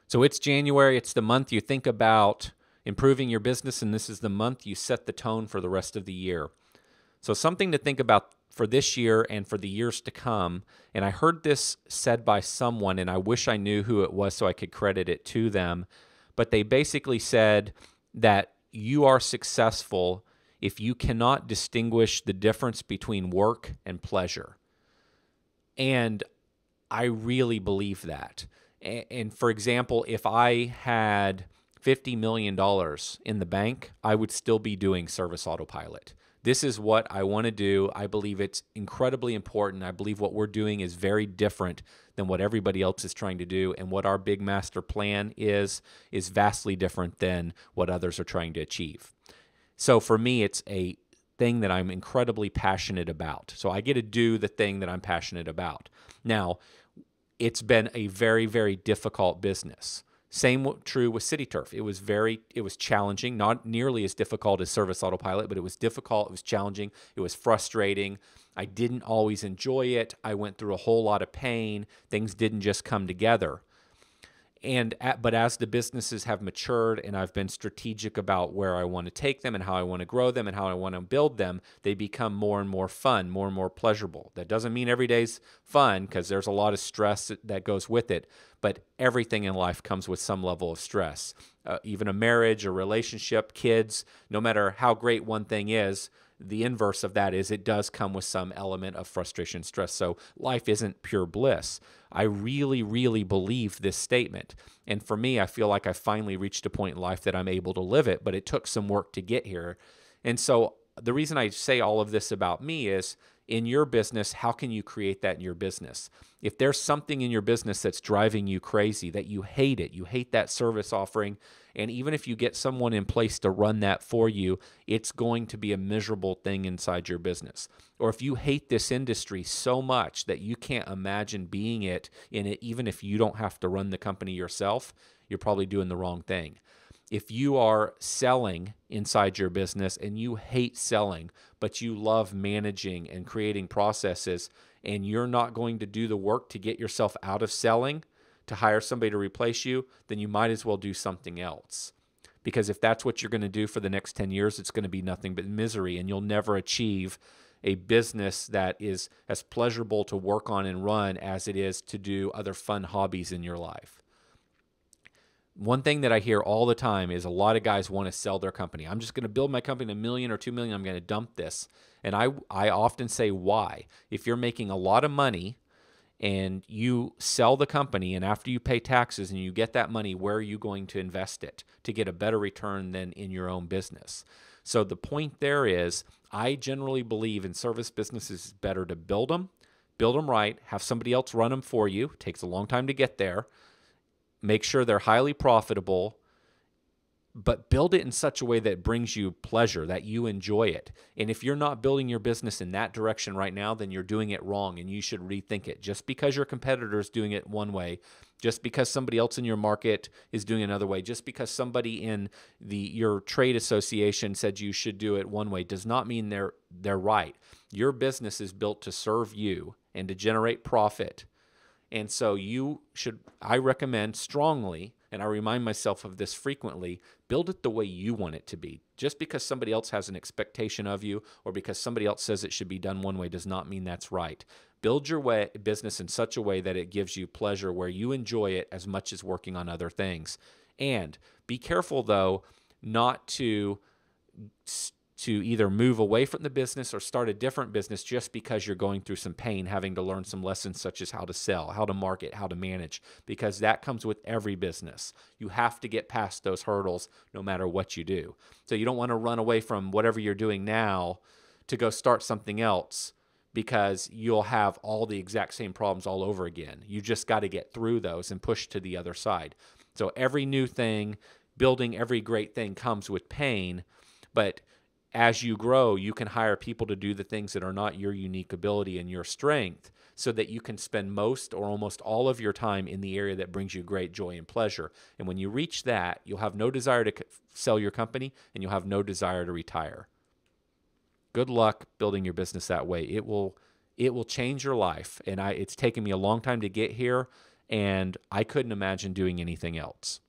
So it's January. It's the month you think about improving your business, and this is the month you set the tone for the rest of the year. So something to think about for this year and for the years to come. And I heard this said by someone, and I wish I knew who it was so I could credit it to them. But they basically said that you are successful if you cannot distinguish the difference between work and pleasure. And I really believe that. And for example, if I had $50 million in the bank, I would still be doing service autopilot. This is what I want to do. I believe it's incredibly important. I believe what we're doing is very different than what everybody else is trying to do. And what our big master plan is vastly different than what others are trying to achieve. So for me, it's a thing that I'm incredibly passionate about. So I get to do the thing that I'm passionate about. Now, it's been a very, very difficult business. Same true with CityTurf. It was challenging, not nearly as difficult as Service Autopilot, but it was difficult, it was challenging, it was frustrating. I didn't always enjoy it. I went through a whole lot of pain. Things didn't just come together. But as the businesses have matured and I've been strategic about where I want to take them and how I want to grow them and how I want to build them, they become more and more fun, more and more pleasurable. That doesn't mean every day's fun because there's a lot of stress that goes with it, but everything in life comes with some level of stress. Even a marriage, a relationship, kids, no matter how great one thing is, the inverse of that is it does come with some element of frustration, stress. So life isn't pure bliss. I really, really believe this statement. And for me, I feel like I finally reached a point in life that I'm able to live it, but it took some work to get here. And so the reason I say all of this about me is in your business, how can you create that in your business? If there's something in your business that's driving you crazy, that you hate that service offering, and even if you get someone in place to run that for you, it's going to be a miserable thing inside your business. Or if you hate this industry so much that you can't imagine being in it, even if you don't have to run the company yourself, you're probably doing the wrong thing. If you are selling inside your business and you hate selling, but you love managing and creating processes, and you're not going to do the work to get yourself out of selling, to hire somebody to replace you, then you might as well do something else. Because if that's what you're going to do for the next 10 years, it's going to be nothing but misery, and you'll never achieve a business that is as pleasurable to work on and run as it is to do other fun hobbies in your life. One thing that I hear all the time is a lot of guys want to sell their company. I'm just going to build my company $1 million or $2 million. I'm going to dump this. And I often say, why? If you're making a lot of money and you sell the company, and after you pay taxes and you get that money, where are you going to invest it to get a better return than in your own business? So the point there is, I generally believe in service businesses it's better to build them right, have somebody else run them for you. It takes a long time to get there. Make sure they're highly profitable, but build it in such a way that brings you pleasure, that you enjoy it. And if you're not building your business in that direction right now, then you're doing it wrong and you should rethink it. Just because your competitor is doing it one way, just because somebody else in your market is doing it another way, just because somebody in your trade association said you should do it one way, does not mean they're right. Your business is built to serve you and to generate profit. And so I recommend strongly, and I remind myself of this frequently, build it the way you want it to be. Just because somebody else has an expectation of you or because somebody else says it should be done one way does not mean that's right. Build your business in such a way that it gives you pleasure, where you enjoy it as much as working on other things. And be careful, though, not to either move away from the business or start a different business just because you're going through some pain, having to learn some lessons such as how to sell, how to market, how to manage, because that comes with every business. You have to get past those hurdles no matter what you do. So you don't want to run away from whatever you're doing now to go start something else, because you'll have all the exact same problems all over again. You just got to get through those and push to the other side. So every new thing, building every great thing comes with pain, but as you grow, you can hire people to do the things that are not your unique ability and your strength, so that you can spend most or almost all of your time in the area that brings you great joy and pleasure. And when you reach that, you'll have no desire to sell your company, and you'll have no desire to retire. Good luck building your business that way. It will change your life. And it's taken me a long time to get here, and I couldn't imagine doing anything else.